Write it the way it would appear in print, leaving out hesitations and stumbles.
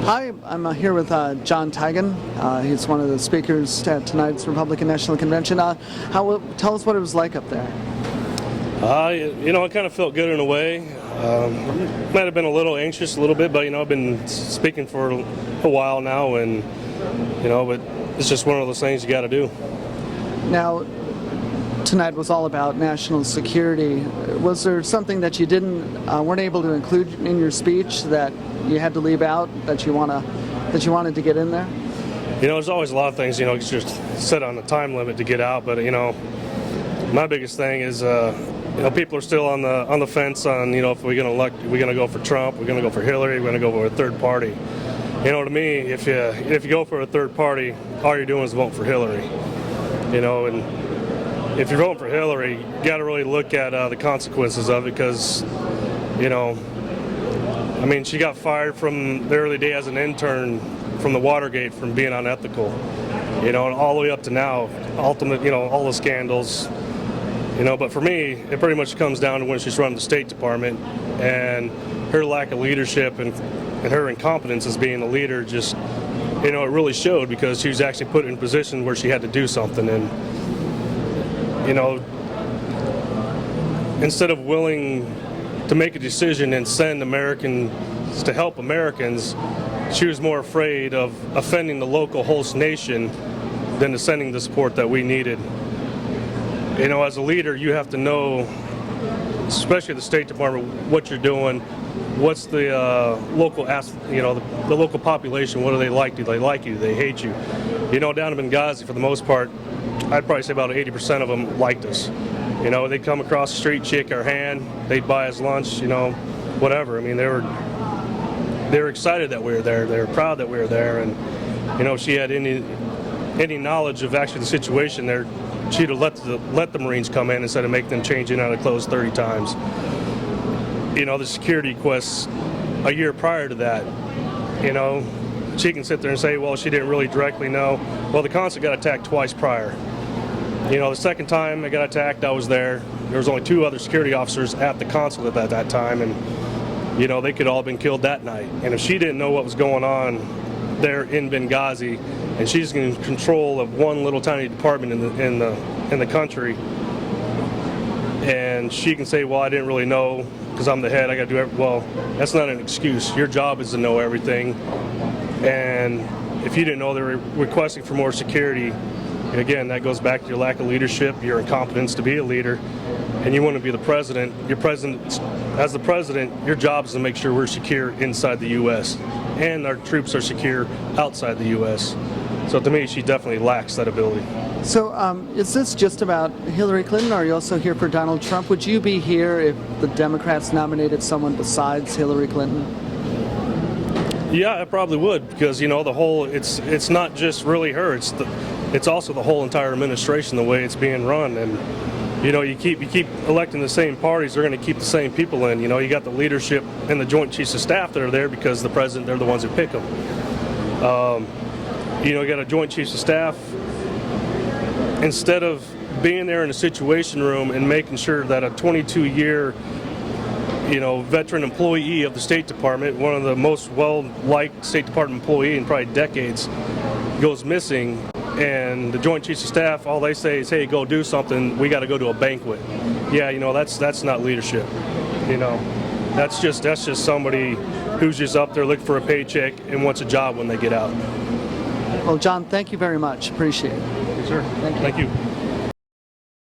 Hi, I'm here with John Tiegen. He's one of the speakers at tonight's Republican National Convention. Tell us what it was like up there. It kind of felt good in a way. Might have been a little anxious a little bit, but I've been speaking for a while now, and but it's just one of those things you got to do. Now, tonight was all about national security. Was there something that you weren't able to include in your speech that you had to leave out that you wanted to get in there? There's always a lot of things it's just set on a time limit to get out, but my biggest thing is people are still on the fence on if we're going to go for Trump, we're going to go for Hillary, we're going to go for a third party. To me, if you go for a third party, all you're doing is voting for Hillary. And if you're voting for Hillary, you got to really look at the consequences of it, because she got fired from the early day as an intern from the Watergate from being unethical, and all the way up to now, all the scandals. But for me, it pretty much comes down to when she's running the State Department, and her lack of leadership and her incompetence as being a leader just, it really showed, because she was actually put in a position where she had to do something. And, instead of willing to make a decision and send Americans to help Americans, she was more afraid of offending the local host nation than to sending the support that we needed. As a leader, you have to know, especially the State Department, what you're doing. What's the the local population? What do they like? Do they like you? Do they hate you? Down in Benghazi, for the most part, I'd probably say about 80% of them liked us. They'd come across the street, shake our hand, they'd buy us lunch, whatever. They were excited that we were there. They were proud that we were there. And if she had any knowledge of actually the situation there, she'd have let the Marines come in instead of make them change in out of clothes 30 times. The security requests a year prior to that, she can sit there and say, well, she didn't really directly know. Well, the consul got attacked twice prior. The second time I got attacked, I was there. There was only 2 other security officers at the consulate at that time, and they could all have been killed that night. And if she didn't know what was going on there in Benghazi, and she's in control of one little tiny department in the country, and she can say, well, I didn't really know because I'm the head, I got to do everything. Well, that's not an excuse. Your job is to know everything. And if you didn't know they were requesting for more security, again, that goes back to your lack of leadership, your incompetence to be a leader, and you want to be the president. As the president, your job is to make sure we're secure inside the U.S. and our troops are secure outside the U.S. So to me, she definitely lacks that ability. So is this just about Hillary Clinton, or are you also here for Donald Trump? Would you be here if the Democrats nominated someone besides Hillary Clinton? Yeah, I probably would, because it's not just really her. It's also the whole entire administration, the way it's being run. And you keep electing the same parties, they're going to keep the same people in. You got the leadership and the Joint Chiefs of Staff that are there because the president, they're the ones who pick them. You got a Joint Chiefs of Staff. Instead of being there in a situation room and making sure that a 22-year veteran employee of the State Department, one of the most well-liked State Department employee in probably decades, goes missing, and the Joint Chiefs of Staff, all they say is, hey, go do something, we got to go to a banquet. Yeah, that's not leadership. That's just somebody who's just up there looking for a paycheck and wants a job when they get out. Well, John, thank you very much. Appreciate it. Yes, sir. Thank you. Thank you.